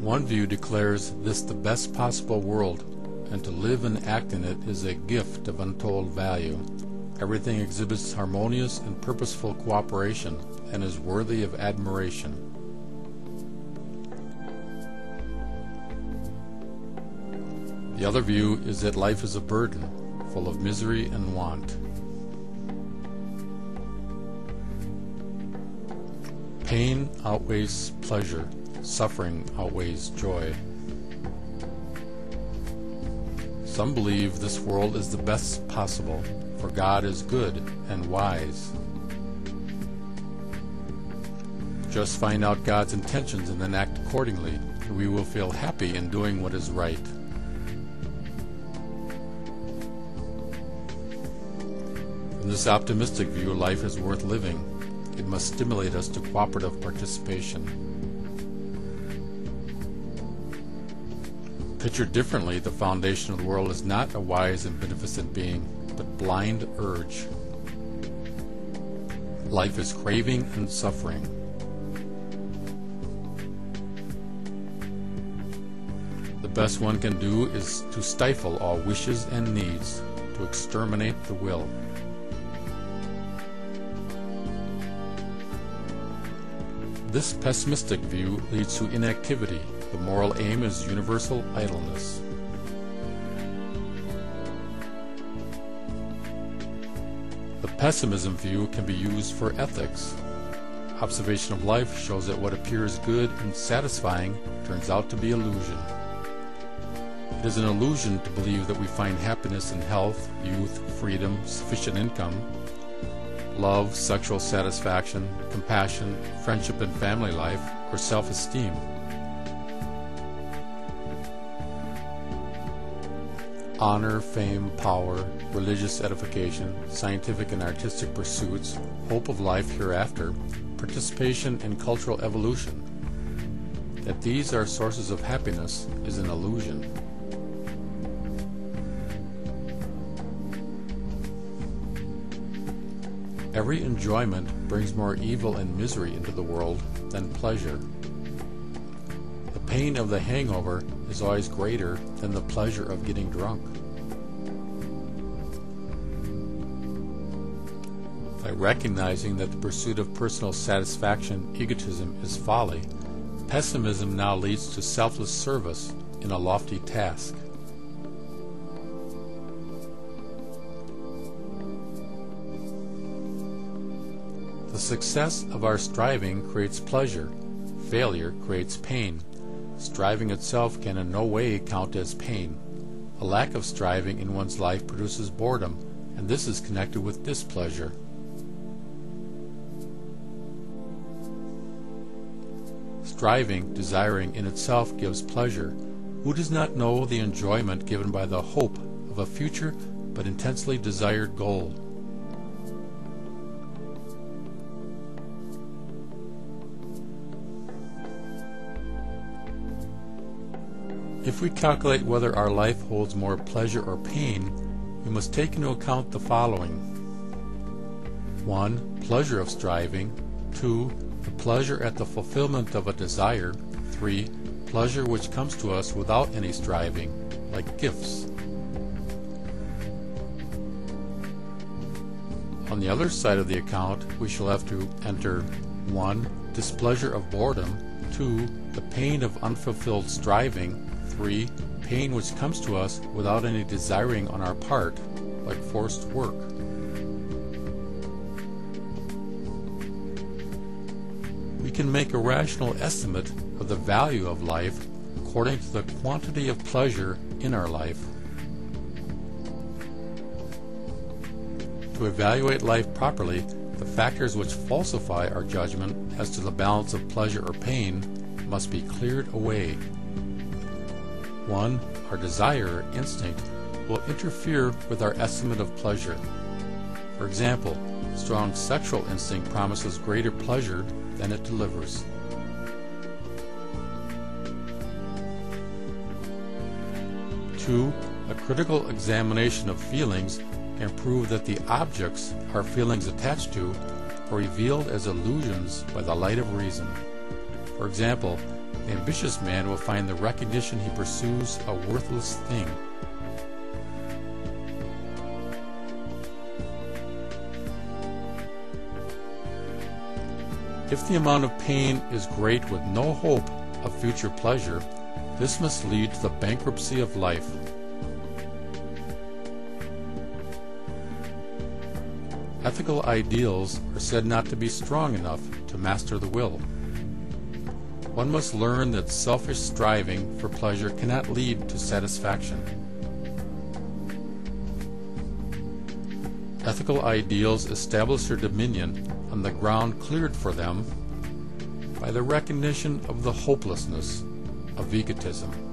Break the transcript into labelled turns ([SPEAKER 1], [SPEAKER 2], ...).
[SPEAKER 1] One view declares this the best possible world, and to live and act in it is a gift of untold value. Everything exhibits harmonious and purposeful cooperation and is worthy of admiration. The other view is that life is a burden, full of misery and want. Pain outweighs pleasure, suffering outweighs joy. Some believe this world is the best possible, for God is good and wise. Just find out God's intentions and then act accordingly, and we will feel happy in doing what is right. In this optimistic view, life is worth living. It must stimulate us to cooperative participation. Pictured differently, the foundation of the world is not a wise and beneficent being, but blind urge. Life is craving and suffering. The best one can do is to stifle all wishes and needs, to exterminate the will. This pessimistic view leads to inactivity. The moral aim is universal idleness. The pessimism view can be used for ethics. Observation of life shows that what appears good and satisfying turns out to be illusion. It is an illusion to believe that we find happiness in health, youth, freedom, sufficient income, love, sexual satisfaction, compassion, friendship and family life, or self-esteem. Honor, fame, power, religious edification, scientific and artistic pursuits, hope of life hereafter, participation in cultural evolution. That these are sources of happiness is an illusion. Every enjoyment brings more evil and misery into the world than pleasure. The pain of the hangover is always greater than the pleasure of getting drunk. By recognizing that the pursuit of personal satisfaction, egotism, is folly, pessimism now leads to selfless service in a lofty task. The success of our striving creates pleasure. Failure creates pain. Striving itself can in no way count as pain. A lack of striving in one's life produces boredom, and this is connected with displeasure. Striving, desiring in itself gives pleasure. Who does not know the enjoyment given by the hope of a future but intensely desired goal? If we calculate whether our life holds more pleasure or pain, we must take into account the following. 1. Pleasure of striving. 2. The pleasure at the fulfillment of a desire. 3. Pleasure which comes to us without any striving, like gifts. On the other side of the account, we shall have to enter 1. Displeasure of boredom. 2. The pain of unfulfilled striving. 3. Pain which comes to us without any desiring on our part, like forced work. We can make a rational estimate of the value of life according to the quantity of pleasure in our life. To evaluate life properly, the factors which falsify our judgment as to the balance of pleasure or pain must be cleared away. 1. Our desire or instinct will interfere with our estimate of pleasure. For example, strong sexual instinct promises greater pleasure than it delivers. 2. A critical examination of feelings can prove that the objects our feelings attach to are revealed as illusions by the light of reason. For example, The ambitious man will find the recognition he pursues a worthless thing. If the amount of pain is great with no hope of future pleasure, this must lead to the bankruptcy of life. Ethical ideals are said not to be strong enough to master the will. One must learn that selfish striving for pleasure cannot lead to satisfaction. Ethical ideals establish their dominion on the ground cleared for them by the recognition of the hopelessness of egotism.